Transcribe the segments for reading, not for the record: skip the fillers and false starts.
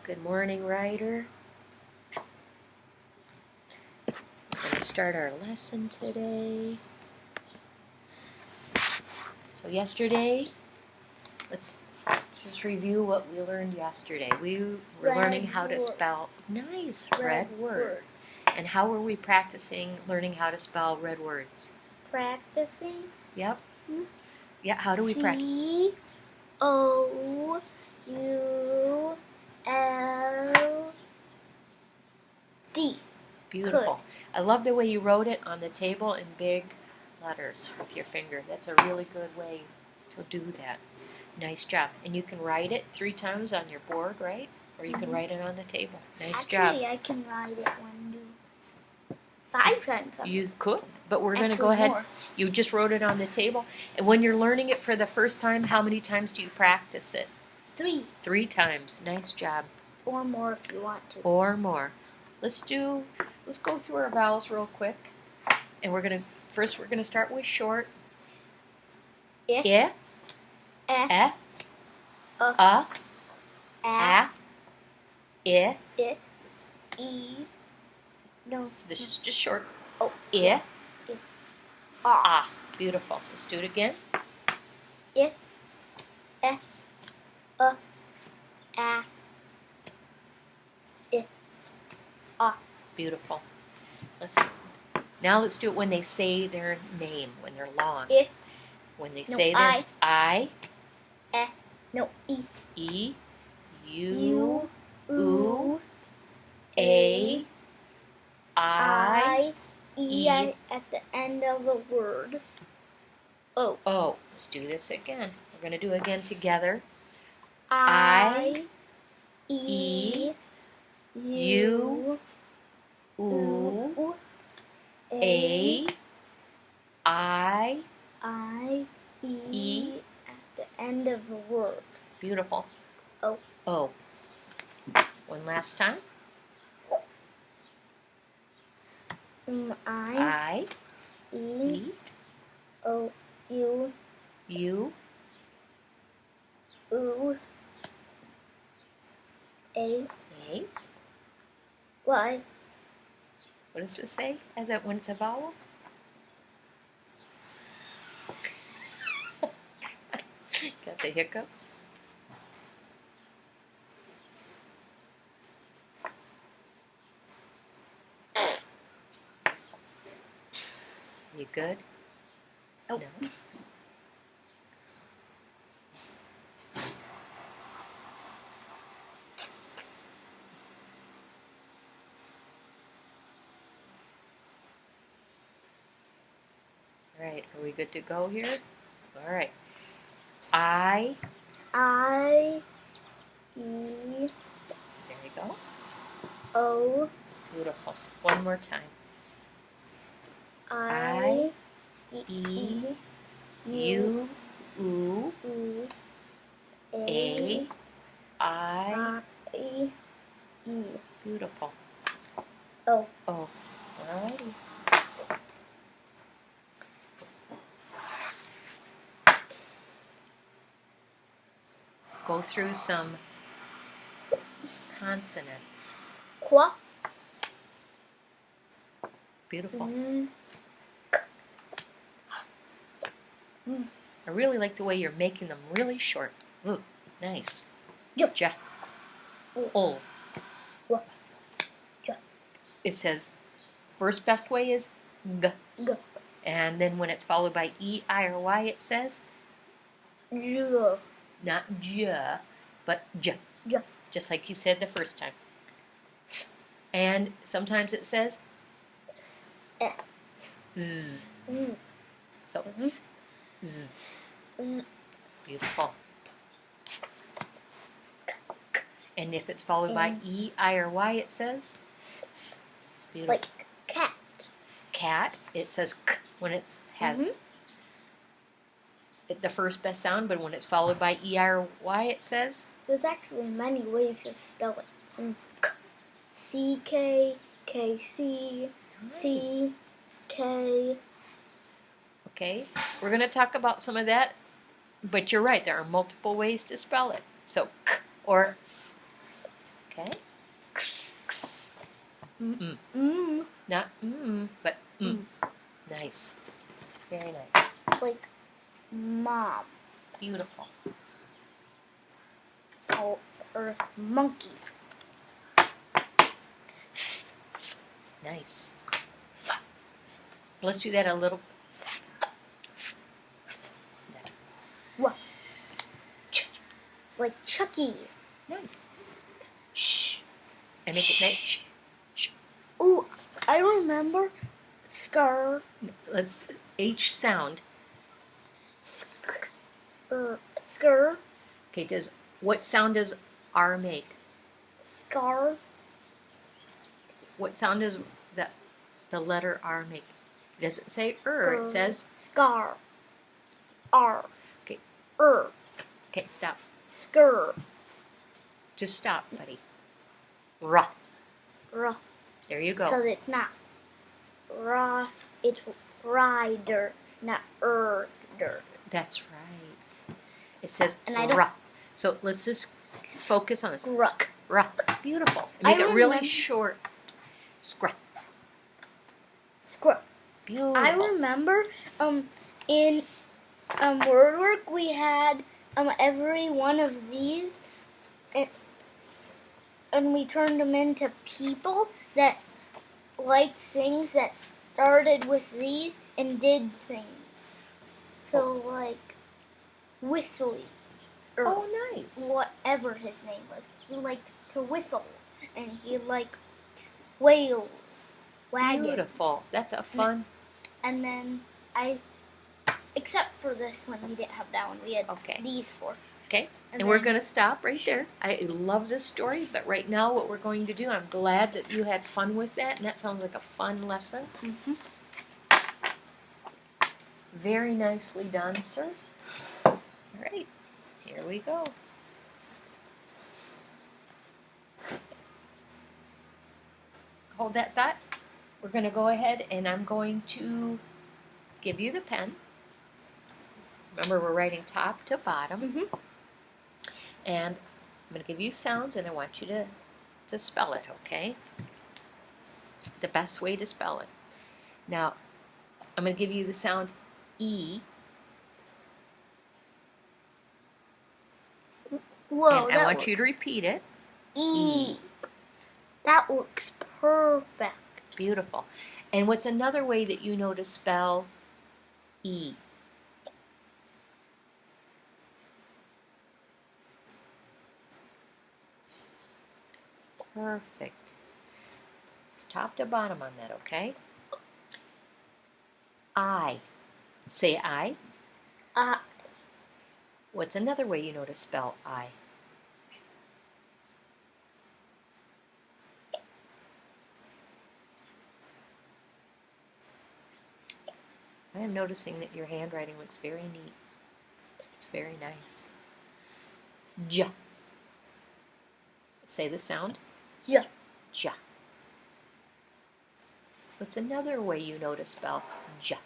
Good morning, Ryder. We're going to start our lesson today. So yesterday, let's just review what we learned yesterday. We were learning how to spell red words. And how were we practicing learning how to spell red words? Practicing? Yep. Yeah, how do we practice? C-O-U-L-D. Beautiful. Good. I love the way you wrote it on the table in big letters with your finger. That's a really good way to do that. Nice job. And you can write it 3 times on your board, right? Or you can write it on the table. Nice job. Actually, I can write it 5 times. You could, but we're going to go ahead. More. You just wrote it on the table. And when you're learning it for the first time, how many times do you practice it? 3. 3 times. Nice job. Or more if you want to. Or more. Let's go through our vowels real quick. And we're going to start with short. I, a, I, No. This is just short. Oh, I, ah. Beautiful. Let's do it again. I, Beautiful. Let's do it when they say their name, when they're long. When they say their I, no, E. E, U, U, A, I, E at the end of a word. O. Oh, let's do this again. We're going to do it again together. I, E, U, U, A, I, E at the end of a word. Beautiful. O. O. One last time. I, E, O, U, U, A, Y. What does it say when it's a vowel? Got the hiccups? You good? Oh. No? All right, are we good to go here? All right. I, E, there you go. O, Beautiful. One more time. I, E, U, U, A, I, E. Beautiful. O. Oh, alrighty. Go through some consonants. Qua. Beautiful. I really like the way you're making them really short. Ooh, nice. Ja. Ja. Oh. Wa. Ja. It says, first best way is g. G. And then when it's followed by E, I, or Y, it says, J. not j, but j. Ja. Just like you said the first time. And sometimes it says z. So z. Z. Beautiful. And if it's followed by E, I, or Y, it says s. Beautiful. Like cat. Cat, it says k when it has the first best sound, but when it's followed by E, I, or Y, it says? There's actually many ways to spell it. C-K, K-C, C-K. Okay, we're going to talk about some of that, but you're right, there are multiple ways to spell it. So, k or s. Okay. X. Mm. Not but Nice. Very nice. Like mom. Beautiful. Or monkey. Nice. Let's do that a little. What? Like Chucky. Nice. Shh. And make it nice. Shh. Ooh, I remember scar. Let's H sound. Scar. Okay, what sound does R make? Scar. What sound does the letter R make? It doesn't say it says scar. R. Okay. Okay, stop. Scar. Just stop, buddy. Ra. Ra. There you go. Because it's not Ra, it's Ryder, not Erder. That's right. It says And ra. So let's just focus on this. Ra. Ra. Beautiful. Make it really short. Scra. Scra. Beautiful. I remember in word work we had every one of these and we turned them into people that liked things that started with these and did things. So like Whistly. Or nice. whatever his name was. He liked to whistle and he liked whales. Wagons. Beautiful. That's a fun. And then except for this one, we didn't have that one. We had these four. Okay. And we're going to stop right there. I love this story, but right now what we're going to do, I'm glad that you had fun with that, and that sounds like a fun lesson. Mm-hmm. Very nicely done, sir. All right. Here we go. Hold that thought. We're going to go ahead and I'm going to give you the pen. Remember, we're writing top to bottom. Mm-hmm. And I'm going to give you sounds and I want you to spell it, okay? The best way to spell it. Now, I'm going to give you the sound E. Whoa, and I want you to repeat it. E. That works perfect. Beautiful. And what's another way that you know to spell E? Perfect. Top to bottom on that, okay? I. Say I. What's another way you know to spell I? I am noticing that your handwriting looks very neat. It's very nice. J. Say the sound. Ja. Ja. What's another way you know to spell ja?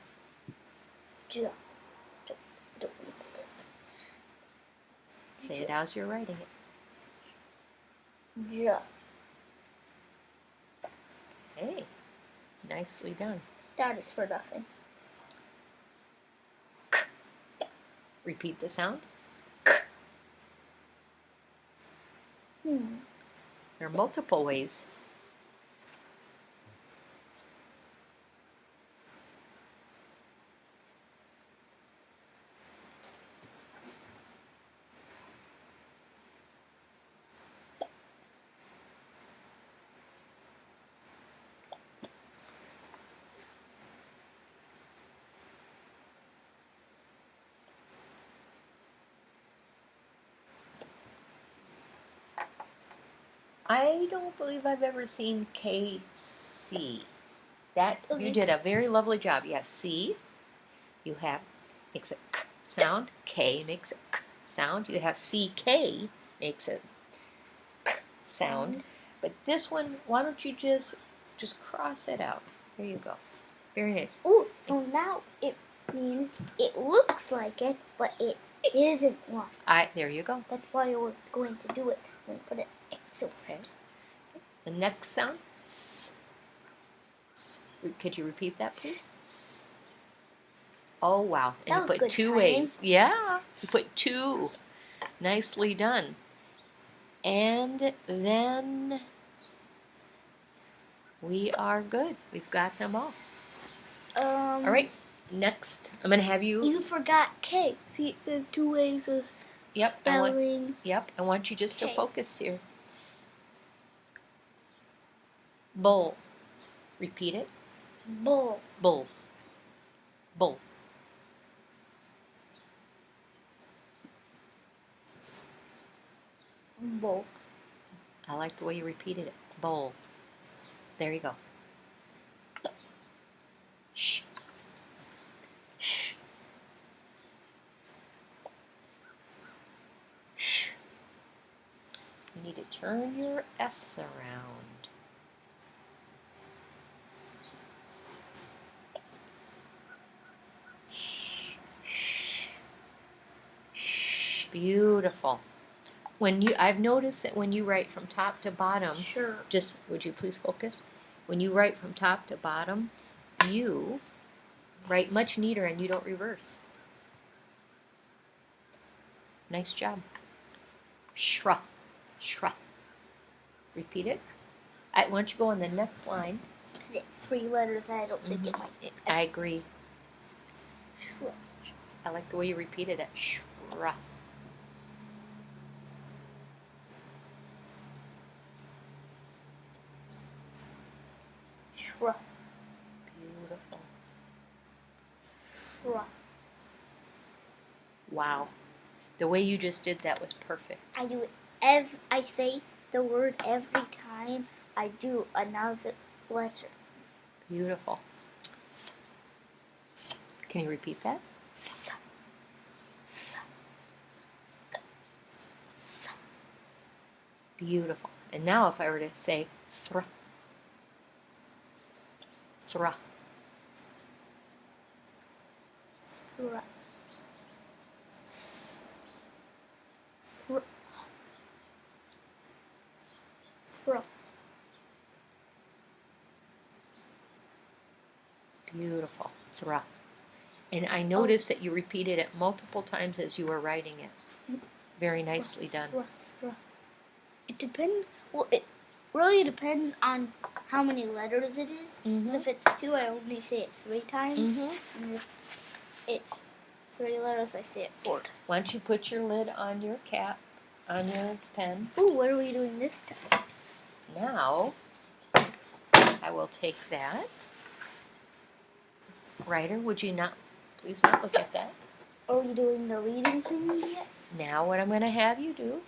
Ja. Say it as you're writing it. Ja. Hey, nicely done. That is for nothing. K. Repeat the sound. There are multiple ways. I don't believe I've ever seen KC. You did a very lovely job. You have C, you have makes a K sound, K makes a K sound. You have CK makes a K sound. But this one, why don't you just cross it out? There you go. Very nice. Ooh, so now it means it looks like it, but it isn't one. There you go. That's why I was going to do it. I'm going to put it X over it. The next sound, S. S. Could you repeat that, please? S. Oh, wow. And That you was put good 2 timing. A's. Yeah, you put 2. Nicely done. And then we are good. We've got them all. All right. Next, I'm going to have you. You forgot K. See, it says 2 ways of spelling. I want you just to K. focus here. Bull. Repeat it. Bull. Bull. Bull. Bull. I like the way you repeated it. Bull. There you go. Shh. Shh. Shh. You need to turn your S around. Beautiful. I've noticed that when you write from top to bottom, Sure. just would you please focus? When you write from top to bottom, you write much neater and you don't reverse. Nice job. Shra, shra. Repeat it. Why don't you go on the next line? 3 letters. I don't think it might. I agree. Shra. I like the way you repeated it. Shra. Shra. Beautiful. Shra. Wow. The way you just did that was perfect. I do it I say the word every time I do another letter. Beautiful. Can you repeat that? Beautiful. And now if I were to say thra, thra, Shra. Shra. Shra. beautiful, thra. And I noticed that you repeated it multiple times as you were writing it. Very nicely done. Shra. Shra. It depends. Well, it really depends on how many letters it is. Mm-hmm. If it's 2, I only say it 3 times. Mm-hmm. And if it's 3 letters, I say it 4 times. Why don't you put your lid on your cap, on your pen. Ooh, what are we doing this time? Now, I will take that. Ryder, would you not, please not look at that. Are we doing the reading thing yet? Now what I'm going to have you do,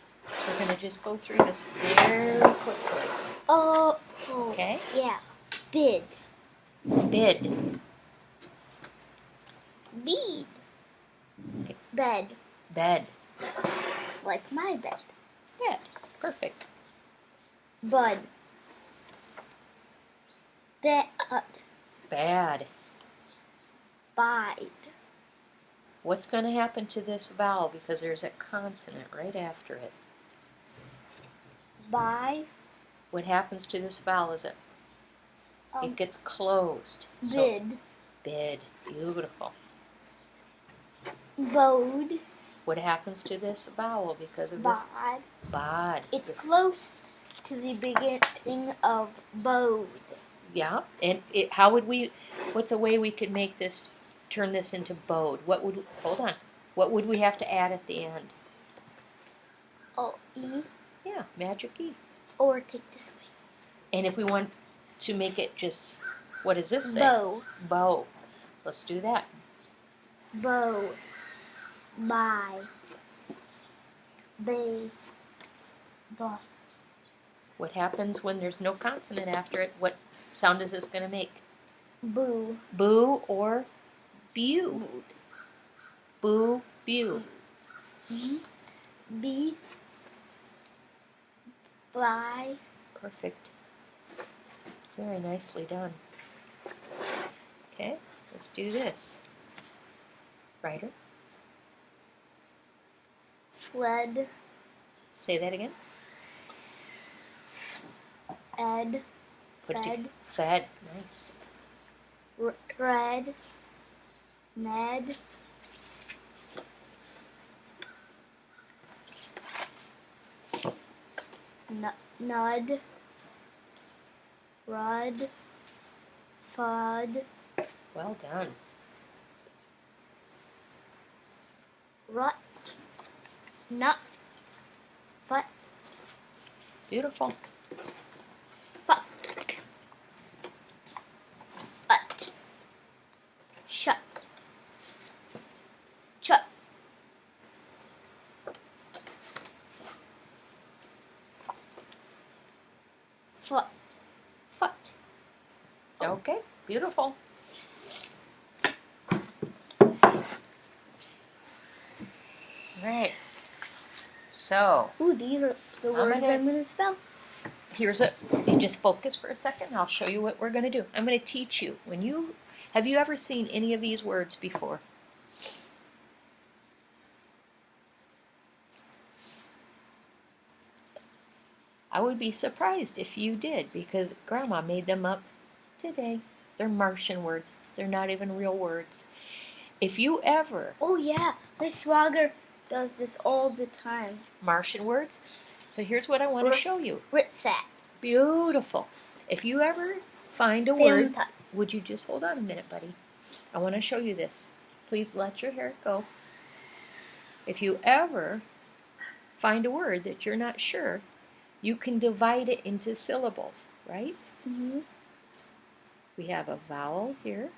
we're going to just go through this very quickly. Oh, Okay? yeah. Bid. Bid. Bead. Okay. Bed. Bed. Like my bed. Yeah, perfect. Bud. Bed. Bad. Bide. What's going to happen to this vowel because there's a consonant right after it? By. What happens to this vowel is it gets closed. Bid. So, bid. Beautiful. Bode. What happens to this vowel because of Bod. this? Bod. It's close to the beginning of bode. Yeah. And what's a way we could make this, turn this into bode? Hold on. What would we have to add at the end? Oh, E. Yeah, magic E. Or take this way. And if we want to make it just, what does this say? Bow. Bow. Let's do that. Bow. By. Bay. Blah. What happens when there's no consonant after it? What sound is this going to make? Boo. Boo or bew? Boo, bew. B. By. Perfect. Very nicely done. Okay, let's do this. Ryder, Fled. say that again. Ed. Put it Fed. together. Fed. Nice. Red. Ned. Nud. Rud. Fud. Well done. Rut. Nut. Fut. Beautiful. Fuck. Ut. Shut. Chut. Foot. Foot. Okay, beautiful. Right. So, Ooh, these are the words I'm going to spell. here's it. You just focus for a second. I'll show you what we're going to do. I'm going to teach you. Have you ever seen any of these words before? I would be surprised if you did, because Grandma made them up today. They're Martian words. They're not even real words. If you ever... Oh yeah, Miss Swagger does this all the time. Martian words. So here's what I want to show you. Ritzat. Beautiful. If you ever find a word... Would you just hold on a minute, buddy? I want to show you this. Please let your hair go. If you ever find a word that you're not sure, you can divide it into syllables, right? Mm-hmm. We have a vowel here.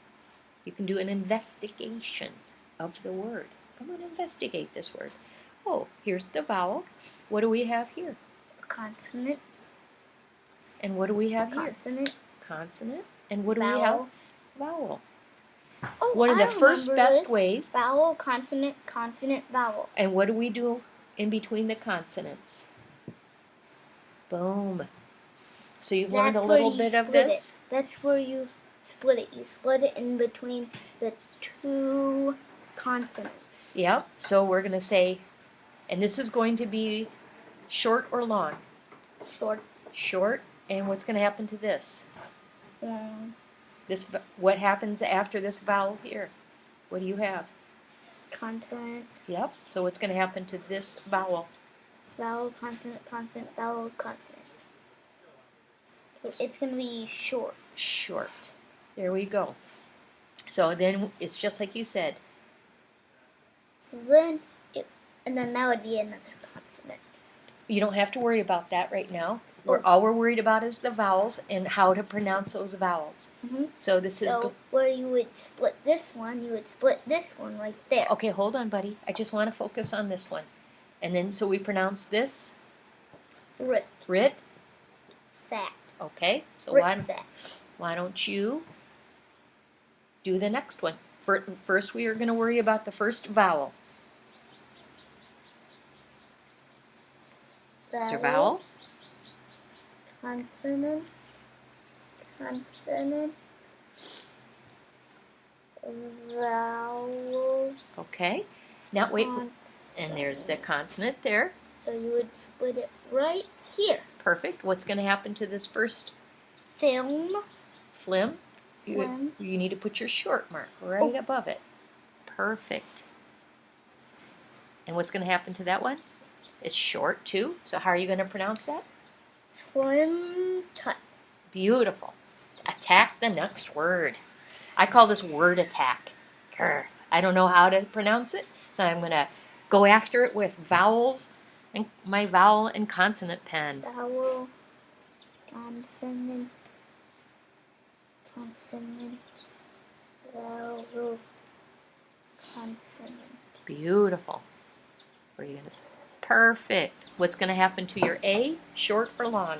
You can do an investigation of the word. I'm going to investigate this word. Oh, here's the vowel. What do we have here? Consonant. And what do we have here? Consonant. Consonant. And what do Vowel. we have? Vowel. Oh, One of the first best this. ways. Vowel, consonant, consonant, vowel. And what do we do in between the consonants? Boom. So you've learned a little bit of this? That's where you split it. You split it in between the two consonants. Yep. So we're going to say, and this is going to be short or long? Short. Short. And what's going to happen to this? This. What happens after this vowel here? What do you have? Consonant. Yep. So what's going to happen to this vowel? Vowel, consonant, consonant, vowel, consonant. It's going to be short. Short. There we go. So then it's just like you said. So then, and then that would be another consonant. You don't have to worry about that right now. All we're worried about is the vowels and how to pronounce those vowels. Mm-hmm. So this is... So where you would split this one, you would split this one right there. Okay, hold on, buddy. I just want to focus on this one. And then, so we pronounce this? Rit. Rit. Sat. Okay, so why don't you do the next one? First, we are going to worry about the first vowel. Is your vowel? Consonant. Consonant. Vowel. Okay. Now wait, and there's the consonant there. So you would split it right here. Perfect. What's going to happen to this first? Film. Flim. You need to put your short mark right above it. Perfect. And what's going to happen to that one? It's short too. So how are you going to pronounce that? Flim tut. Beautiful. Attack the next word. I call this word attack. Grr. I don't know how to pronounce it, so I'm going to go after it with vowels and my vowel and consonant pen. Vowel, consonant, consonant, vowel, consonant. Beautiful. Where are you going to say? Perfect. What's going to happen to your A? Short or long?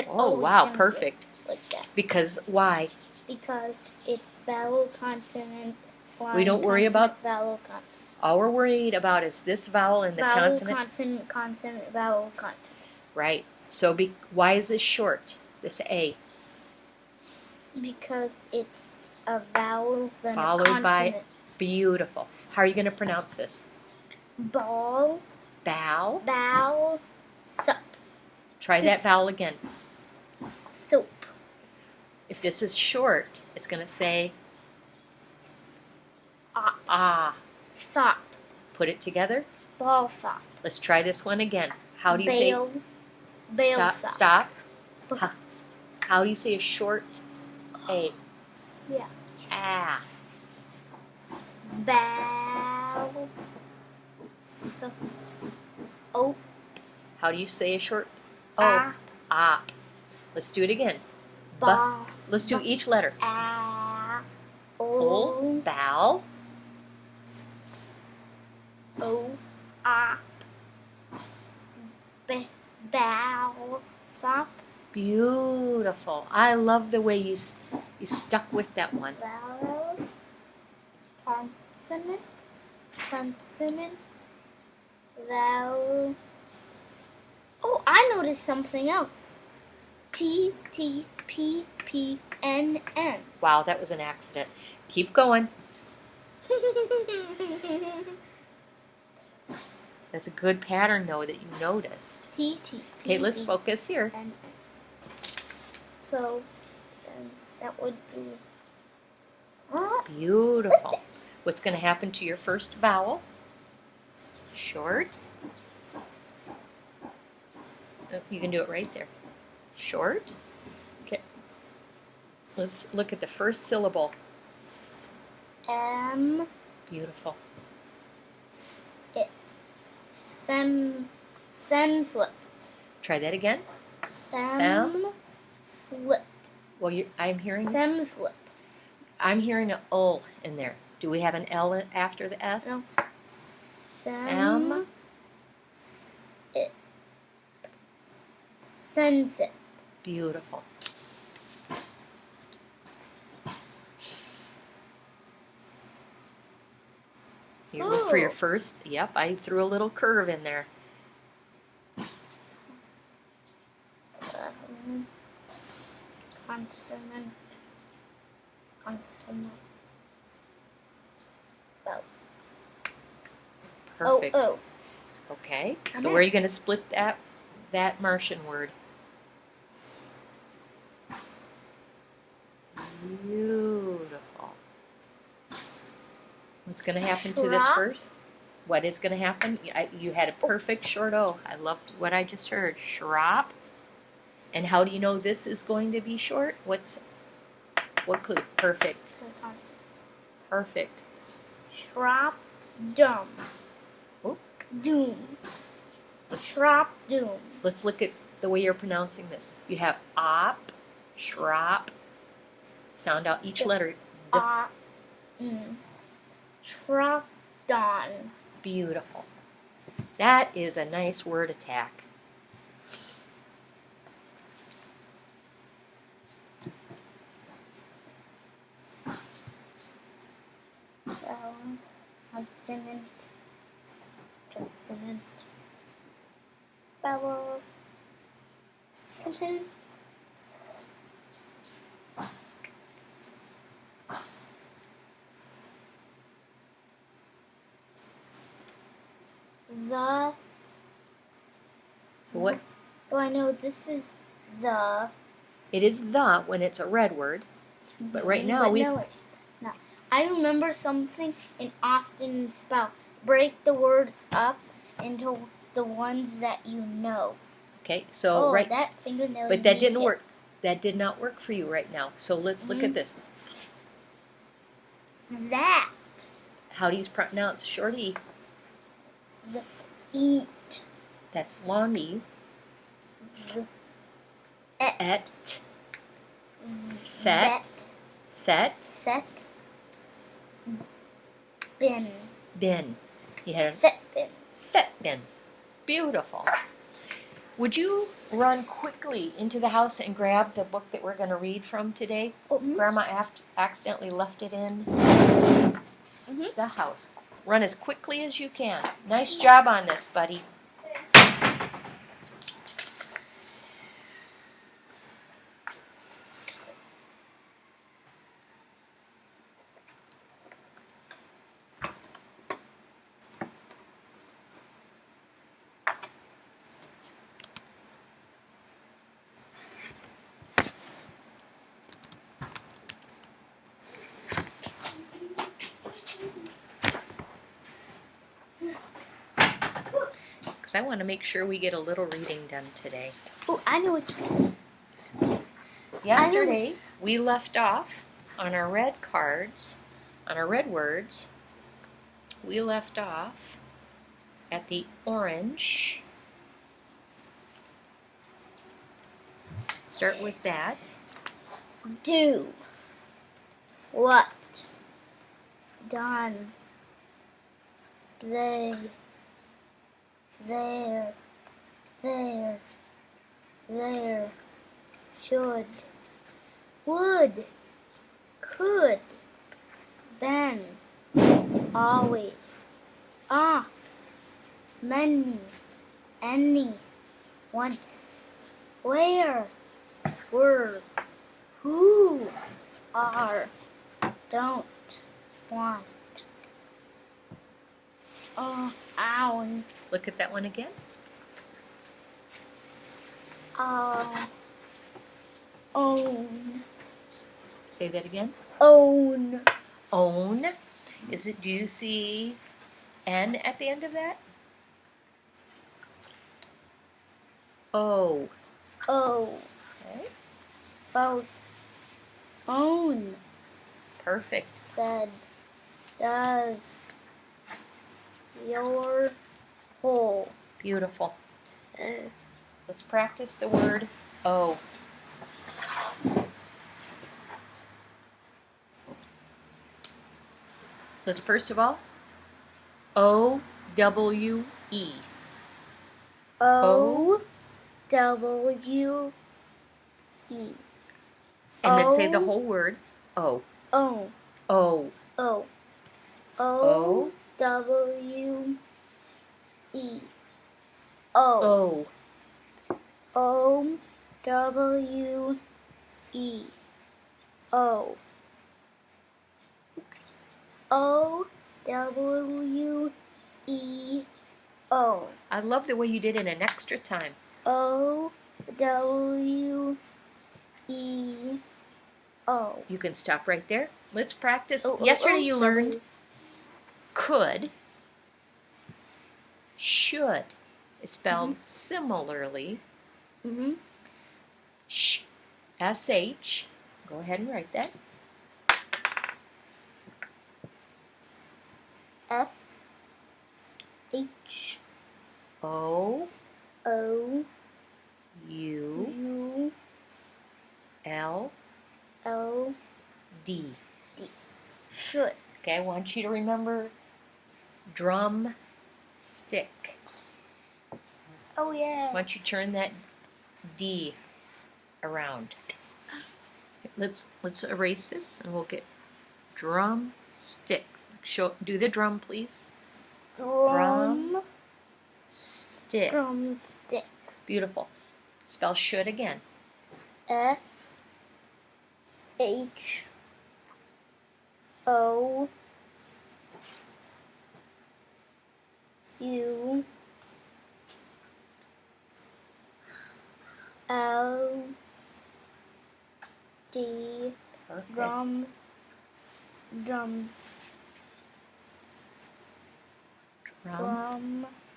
Oh, wow, perfect. Like that. Because why? Because it's vowel, consonant, we don't worry about vowel, consonant. All we're worried about is this vowel and the consonant. Vowel, consonant, consonant, vowel, consonant. Right. So why is this short, this A? Because it's a vowel, then a followed consonant. By beautiful. How are you going to pronounce this? Ball. Bow. Bow. Sup. Try that vowel again. Soap. If this is short, it's going to say Ah. ah. Sop. Put it together. Ball sop. Let's try this one again. How do you say? Bail Stop. sop. Stop. How do you say a short A? Yeah. Ah. Bow. So, oh. How do you say a short O? Ah. Ah. Let's do it again. Ba. Let's do each letter. Ah. O. Bow. O. Ah. Bow. Sop. Beautiful. I love the way you stuck with that one. Vowel. Consonant. Consonant. Vowel. Oh, I noticed something else. T, T, P, P, N, N. Wow, that was an accident. Keep going. That's a good pattern, though, that you noticed. T, T, P, Okay, let's P, focus here. N, N. So, that would be... Beautiful. What's going to happen to your first vowel? Short. Oh, you can do it right there. Short. Okay. Let's look at the first syllable. M. Beautiful. Sem slip. Try that again. Sem slip. Well, I'm hearing. Sem slip. I'm hearing an O in there. Do we have an L after the S? No. Sem. Sunset. Beautiful. You look for your first. Yep, I threw a little curve in there. Consonant. Consonant. Bow. Perfect. Oh. Okay. I'm So in. where are you going to split that Martian word? Beautiful. What's going to happen to this Shrop. first? What is going to happen? You had a perfect short O. I loved what I just heard. Shrop. And how do you know this is going to be short? What clue? Perfect. Perfect. Shrop. Dum. Oh. Doom. Shrop. Doom. Let's look at the way you're pronouncing this. You have op, shrop. Sound out each letter. Shrop. Don. Beautiful. That is a nice word attack. Consonant. Consonant. Vowel. Consonant. The. So what? Oh, I know this is the. It is the when it's a red word. But right now we. No. I remember something in Austin spell. Break the words up into the ones that you know. Okay, so right. That fingernail. But that didn't work. That did not work for you right now. So let's look at this. That. How do you pronounce short E? The eat. That's long E. Et. Fet. Fet. Set. Bin. Bin. You had a Set bin. fet bin. Beautiful. Would you run quickly into the house and grab the book that we're going to read from today? Grandma accidentally left it in the house. Run as quickly as you can. Nice job on this, buddy. because I want to make sure we get a little reading done today. Oh, I know what you Yesterday, we left off on our red cards, on our red words. We left off at the orange. Start with that. do. What? Done. They. There. There. There. Should. Would. Could. Been. Always. Off. Many. Any. Once. Where. Were. Who. Are. Don't. Want. Own. Look at that one again. Own. Say that again. Own. Own. Do you see N at the end of that? O. Oh. Okay. Both. Own. Perfect. Said. Does. Your. Whole. Beautiful. Let's practice the word O. Let's first of all, O-W-E. O-W-E. And then say the whole word, O. O. O. O. O-W-E. O. O. O-W-E. O. O-W-E-O. I love the way you did it an extra time. O-W-E-O. You can stop right there. Let's practice. Yesterday you learned could. Should is spelled similarly. Sh. S-H. Go ahead and write that. S-H. O. O. U. U. L. L. D. D. Should. Okay, I want you to remember drum stick. Oh yeah. I want you to turn that D around. Let's erase this and we'll get drum stick. Do the drum, please. Drum stick. Drumstick. Beautiful. Spell should again. S-H-O. U. L. D. Perfect.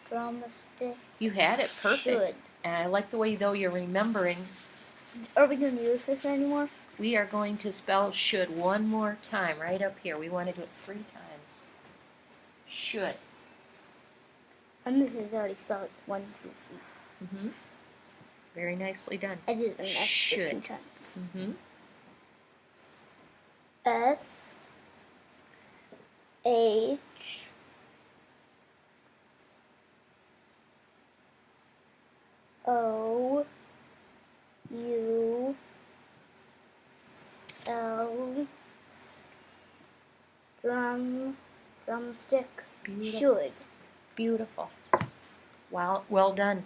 Drumstick. You had it perfect. Should. And I like the way, though, you're remembering. Are we going to use this anymore? We are going to spell should one more time, right up here. We want to do it 3 times. Should. And this is already spelled 1, 2, 3. Very nicely done. I did an extra Should. 2 times. S. H. O. U. L. Drumstick. Beautiful. Should. Beautiful. Wow, well done.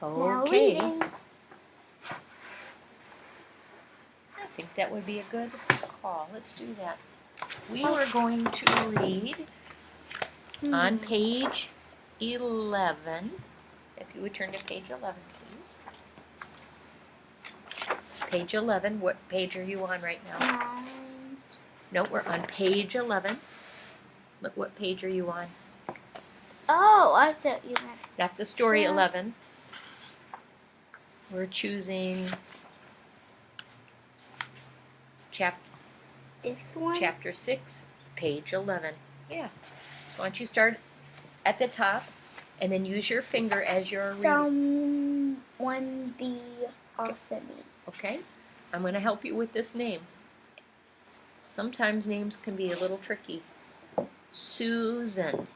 Now Okay. reading. I think that would be a good call. Let's do that. We are going to read on page 11. If you would turn to page 11, please. Page 11. What page are you on right now? No, we're on page 11. Look, what page are you on? Oh, I thought you meant. Not the story Yeah. 11. We're choosing This one? chapter 6, page 11. Yeah. So why don't you start at the top and then use your finger as you're reading. Someone be awesome. Okay? I'm going to help you with this name. Sometimes names can be a little tricky. Susan.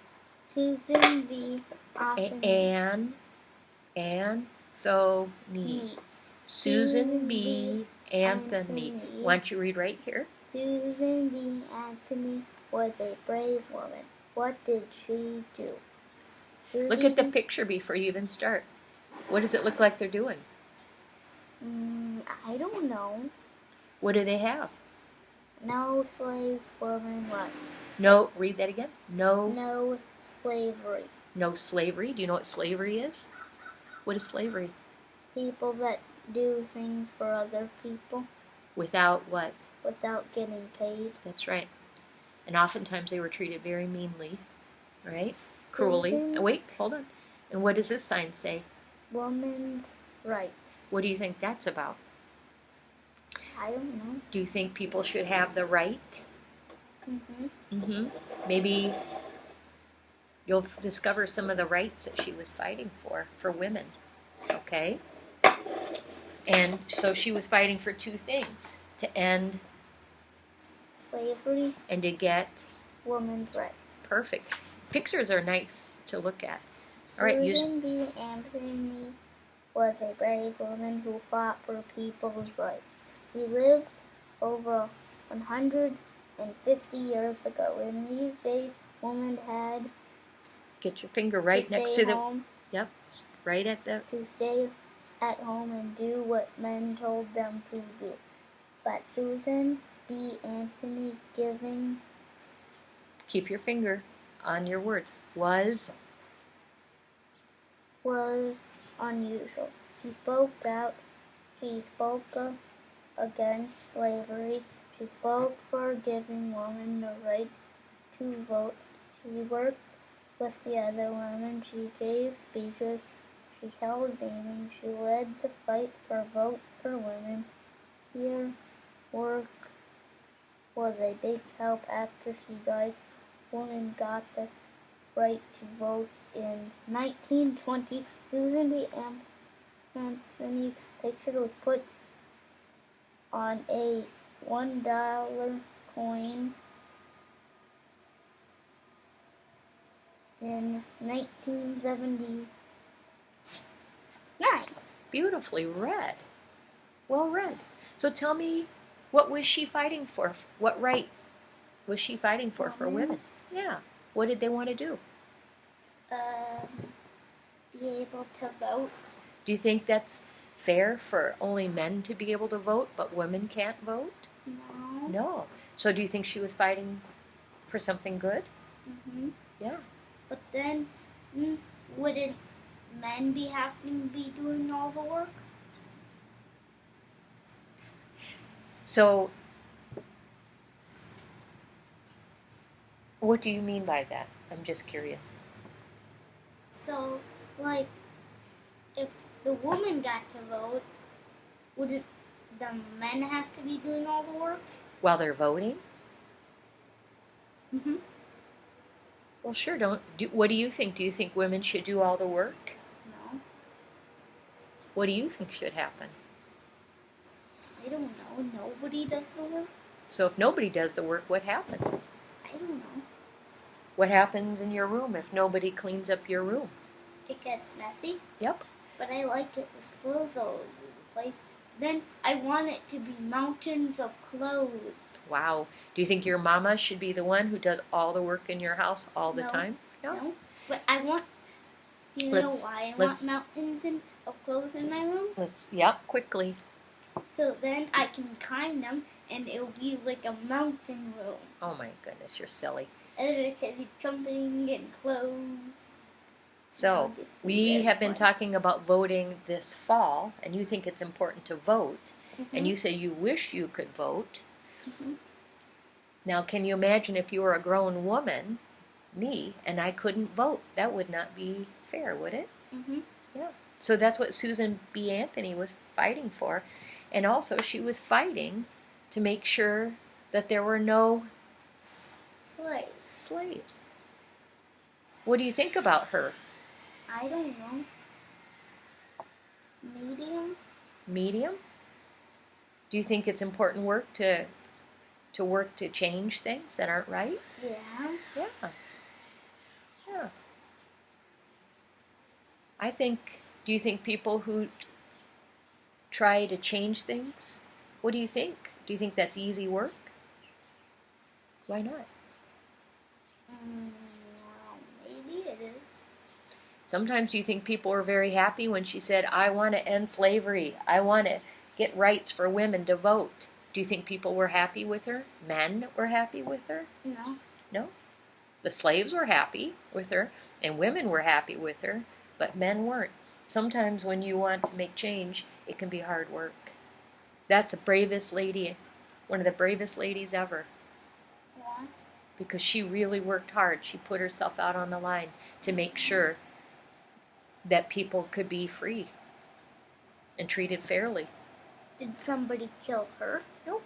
Susan be awesome. Anthony. Susan B. Anthony. Why don't you read right here? Susan B. Anthony was a brave woman. What did she do? Look at the picture before you even start. What does it look like they're doing? I don't know. What do they have? No slave woman left. No, read that again. No slavery. No slavery. Do you know what slavery is? What is slavery? People that do things for other people Without what? without getting paid. That's right. And oftentimes they were treated very meanly, right? Cruelly. Mhm. Wait, hold on. And what does this sign say? Women's rights. What do you think that's about? I don't know. Do you think people should have the right? Maybe you'll discover some of the rights that she was fighting for women. Okay? And so she was fighting for two things: to end Slavery. and to get Women's rights. perfect. Pictures are nice to look at. All right, Susan B. Anthony was a brave woman who fought for people's rights. She lived over 150 years ago. In these days, women had get your finger right to next stay to the. home, Yep, right at the. to stay at home and do what men told them to do. But Susan B. Anthony Keep your finger on your words. Was unusual. She spoke out. She spoke against slavery. She spoke for giving women the right to vote. She worked with the other women. She gave speeches. She held meetings. She led the fight for votes for women. Her work was a big help after she died. Women got the right to vote in 1920. Susan B. Anthony's picture was put on a $1 coin in 1979. beautifully read. Well read. So tell me, what was she fighting for? What right was she fighting for women? Yeah. What did they want to do? Be able to vote. Do you think that's fair for only men to be able to vote, but women can't vote? No. No. So do you think she was fighting for something good? Yeah. But then, wouldn't men be having to be doing all the work? So, what do you mean by that? I'm just curious. So, like, if the woman got to vote, wouldn't the men have to be doing all the work? While they're voting? Mm-hmm. Well, sure. What do you think? Do you think women should do all the work? No. What do you think should happen? I don't know. Nobody does the work? So if nobody does the work, what happens? I don't know. What happens in your room if nobody cleans up your room? It gets messy. Yep. But I like it with clothes all over the place. Then I want it to be mountains of clothes. Wow. Do you think your mama should be the one who does all the work in your house all the time? No. But I want, you know why I want mountains of clothes in my room? Quickly. So then I can climb them and it'll be like a mountain room. Oh my goodness, you're silly. And then I can be jumping and clothes. So, we have been talking about voting this fall, and you think it's important to vote, and you say you wish you could vote. Now, can you imagine if you were a grown woman me and I couldn't vote. That would not be fair, would it? Mhm. Yeah. So that's what Susan B. Anthony was fighting for. And also she was fighting to make sure that there were no slaves. What do you think about her? I don't know. Medium? Do you think it's important work to work to change things that aren't right? Yeah. Yeah. Do you think people who try to change things, what do you think? Do you think that's easy work? Why not? Well, maybe it is. Sometimes you think people were very happy when she said, I want to end slavery. I want to get rights for women to vote. Do you think people were happy with her? Men were happy with her? No. No? The slaves were happy with her, and women were happy with her, but men weren't. Sometimes when you want to make change, it can be hard work. That's the bravest lady, one of the bravest ladies ever. Yeah. Because she really worked hard. She put herself out on the line to make sure that people could be free and treated fairly. Did somebody kill her? Nope.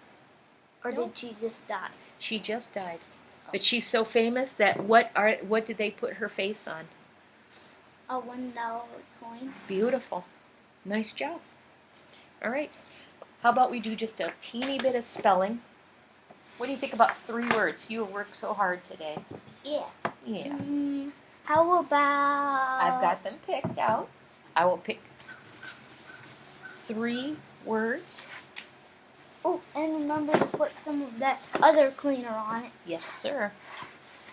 Or Nope. did she just die? She just died. But she's so famous that what did they put her face on? A $1 coin. Beautiful. Nice job. All right. How about we do just a teeny bit of spelling? What do you think about 3 words? You have worked so hard today. Yeah. Yeah. How about... I've got them picked out. I will pick 3 words. Oh, and remember to put some of that other cleaner on it. Yes, sir.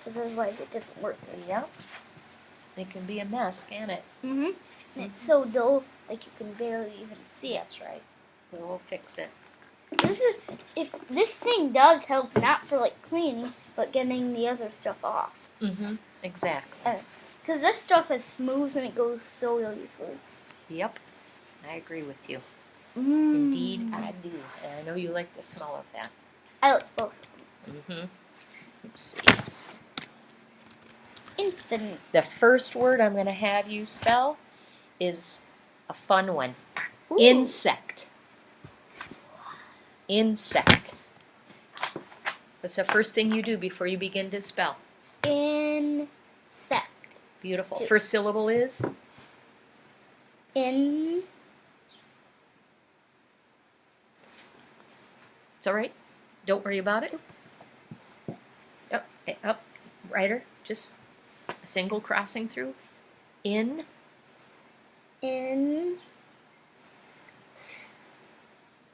Because otherwise it doesn't work. Yep. It can be a mess, can't it? And it's so dull, like you can barely even see it. That's right. We'll fix it. If this thing does help, not for like cleaning, but getting the other stuff off. Exactly. Because this stuff is smooth and it goes so easily. Yep. I agree with you. Indeed, I do. And I know you like the smell of that. I like both of them. Let's see. Infinite. The first word I'm going to have you spell is a fun one. Ooh. Insect. Insect. What's the first thing you do before you begin to spell? Insect. Beautiful. First syllable is? In. It's all right. Don't worry about it. Up. Ryder. Just a single crossing through. In.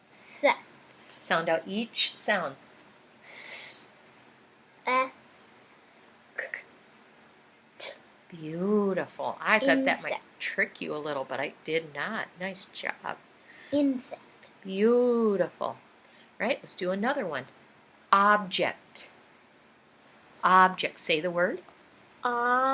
Set. Sound out each sound. Beautiful. I thought that might trick you a little, but I did not. Nice job. Insect. Beautiful. Right, let's do another one. Object. Object. Say the word. Object.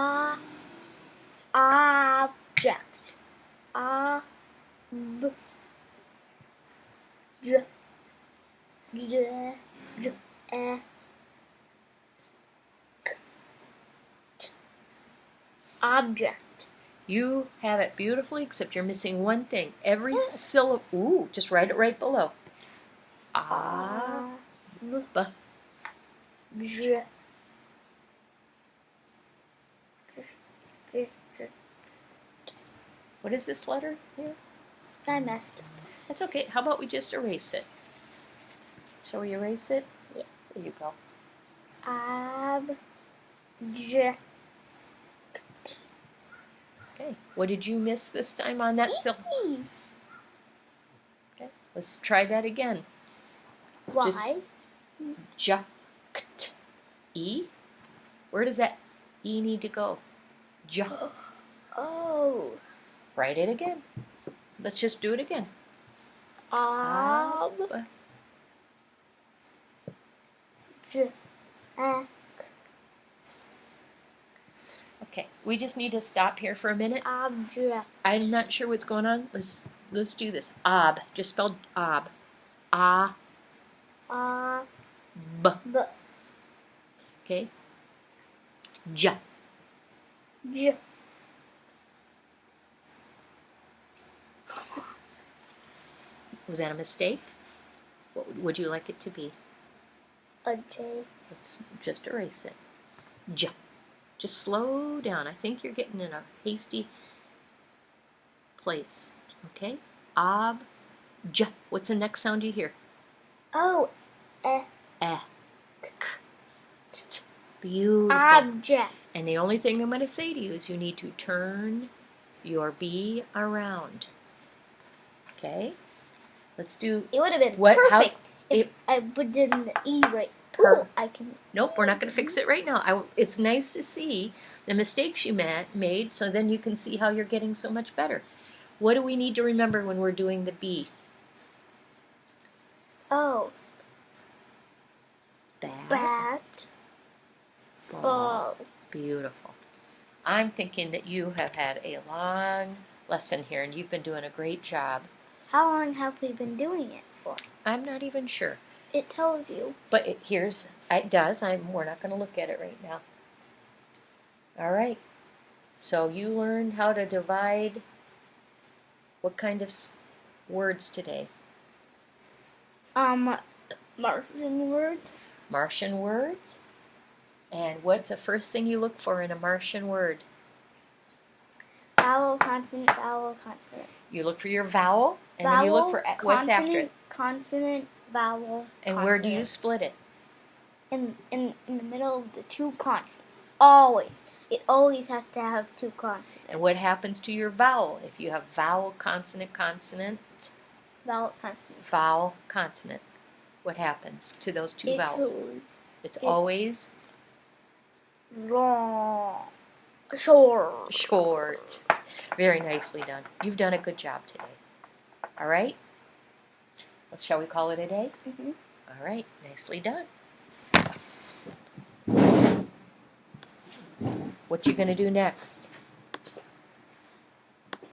Object. You have it beautifully, except you're missing one thing. Every syllable. Ooh, just write it right below. What is this letter here? I messed up. That's okay. How about we just erase it? Shall we erase it? Yeah. There you go. Object. Okay. What did you miss this time on that syllable? Okay. Let's try that again. Why? Juct. E. Where does that E need to go? Oh. Write it again. Let's just do it again. Okay, we just need to stop here for a minute. Object. I'm not sure what's going on. Let's do this. Just spelled ob. B. Okay. J. J. Was that a mistake? What would you like it to be? A J. Let's just erase it. J. Just slow down. I think you're getting in a hasty place. Okay? Ob. J. What's the next sound you hear? Oh. Eh. K. T. Beautiful. Object. And the only thing I'm going to say to you is you need to turn your B around. Okay? Let's do... It would have been perfect if I put in the E right. Ooh, I can... Nope, we're not going to fix it right now. It's nice to see the mistakes you made, so then you can see how you're getting so much better. What do we need to remember when we're doing the B? Oh. Bat. Ball. Beautiful. I'm thinking that you have had a long lesson here, and you've been doing a great job. How long have we been doing it for? I'm not even sure. It tells you. But it does. We're not going to look at it right now. All right. So you learned how to divide what kind of words today? Martian words. Martian words. And what's the first thing you look for in a Martian word? Vowel, consonant, vowel, consonant. You look for your vowel, and Vowel, then you look for what's after it. Consonant, vowel, And consonant. where do you split it? In the middle of the two consonants. Always. It always has to have two consonants. And what happens to your vowel? If you have vowel, consonant, consonant, Vowel, consonant. vowel, consonant, what happens to those two vowels? It's always long. Short. Short. Very nicely done. You've done a good job today. All right? Well, shall we call it a day? Mm-hmm. All right. Nicely done. What you going to do next?